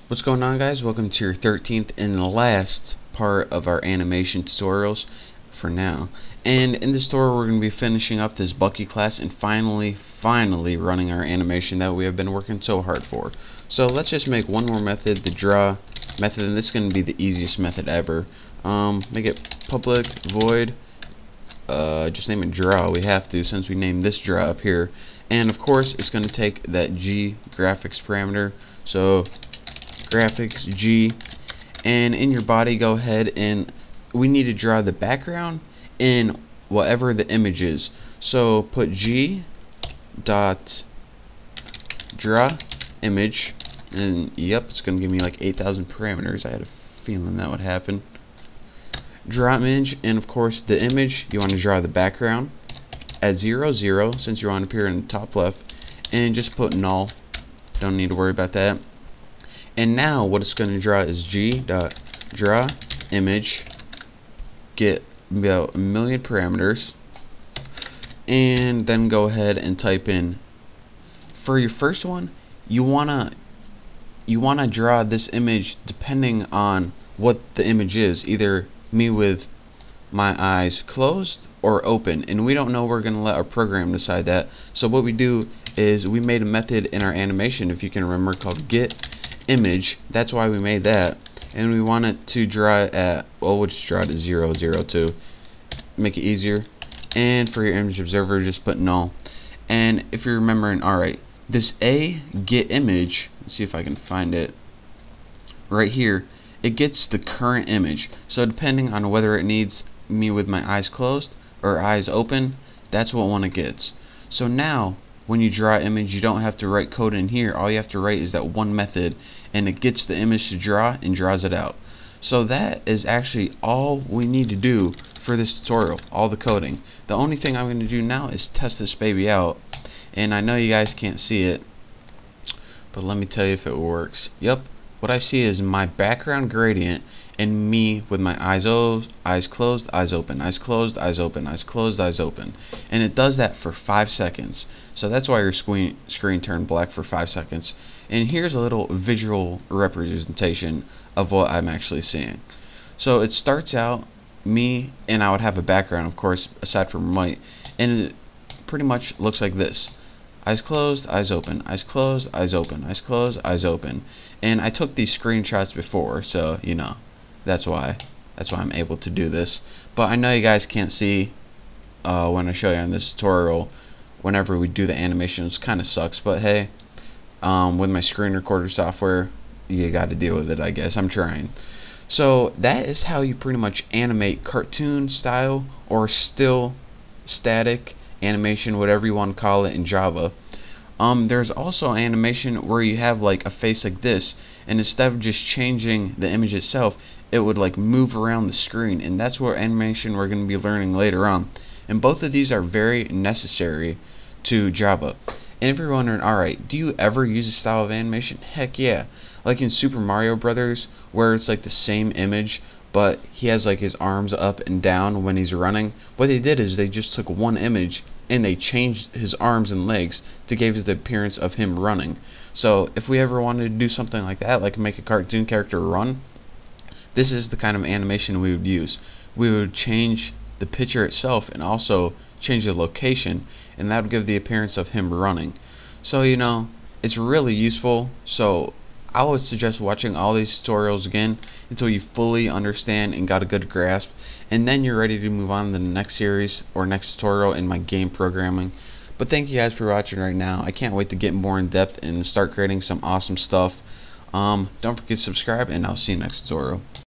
What's going on, guys? Welcome to your 13th and last part of our animation tutorials for now. And in this tutorial we're going to be finishing up this Bucky class and finally running our animation that we have been working so hard for. So let's just make one more method, the draw method, and this is going to be the easiest method ever. Make it public void, just name it draw. We have to, since we named this draw up here. And of course it's going to take that G graphics parameter. So graphics G, and in your body go ahead and we need to draw the background in whatever the image is. So put G dot draw image, and yep, it's gonna give me like 8,000 parameters. I had a feeling that would happen. Draw image, and of course the image you want to draw the background at 0 0 since you want to appear in the top left, and just put null. Don't need to worry about that. And now what it's going to draw is G.draw image, get about 1,000,000 parameters, and then go ahead and type in, for your first one, you wanna draw this image depending on what the image is, either me with my eyes closed or open, and we don't know. We're going to let our program decide that. So what we do is we made a method in our animation, if you can remember, called get image. That's why we made that, and we want it to draw at, well, we'll just draw it at 0 0 to make it easier. And for your image observer, just put null. And if you're remembering, alright, this A get image, let's see if I can find it right here, it gets the current image. So depending on whether it needs me with my eyes closed or eyes open, that's what one it gets. So now when you draw image, you don't have to write code in here. All you have to write is that one method, and it gets the image to draw and draws it out. So that is actually all we need to do for this tutorial, all the coding. The only thing I'm going to do now is test this baby out, and I know you guys can't see it, but let me tell you if it works. Yep, what I see is my background gradient and me with my eyes closed, eyes open, eyes closed, eyes open, eyes closed, eyes open. And it does that for 5 seconds. So that's why your screen turned black for 5 seconds. And here's a little visual representation of what I'm actually seeing. So it starts out me, and I would have a background, of course, aside from white, and it pretty much looks like this. Eyes closed, eyes open, eyes closed, eyes open, eyes closed, eyes open. And I took these screenshots before, so you know, that's why I'm able to do this. But I know you guys can't see when I show you on this tutorial. Whenever we do the animations, kind of sucks, but hey, with my screen recorder software, you got to deal with it, I guess. I'm trying. So that is how you pretty much animate cartoon style or still static animation, whatever you want to call it, in Java. There's also animation where you have like a face like this, and instead of just changing the image itself, it would like move around the screen, and that's what animation we're going to be learning later on. And both of these are very necessary to Java. And if you're wondering, alright, do you ever use a style of animation? Heck yeah. Like in Super Mario Brothers, where it's like the same image, but he has like his arms up and down when he's running. What they did is they just took one image and they changed his arms and legs to give us the appearance of him running. So if we ever wanted to do something like that, like make a cartoon character run, this is the kind of animation we would use. We would change the picture itself and also change the location, and that would give the appearance of him running. So you know, it's really useful. So I would suggest watching all these tutorials again until you fully understand and got a good grasp, and then you're ready to move on to the next series or next tutorial in my game programming. But thank you guys for watching right now. I can't wait to get more in depth and start creating some awesome stuff. Don't forget to subscribe, and I'll see you next tutorial.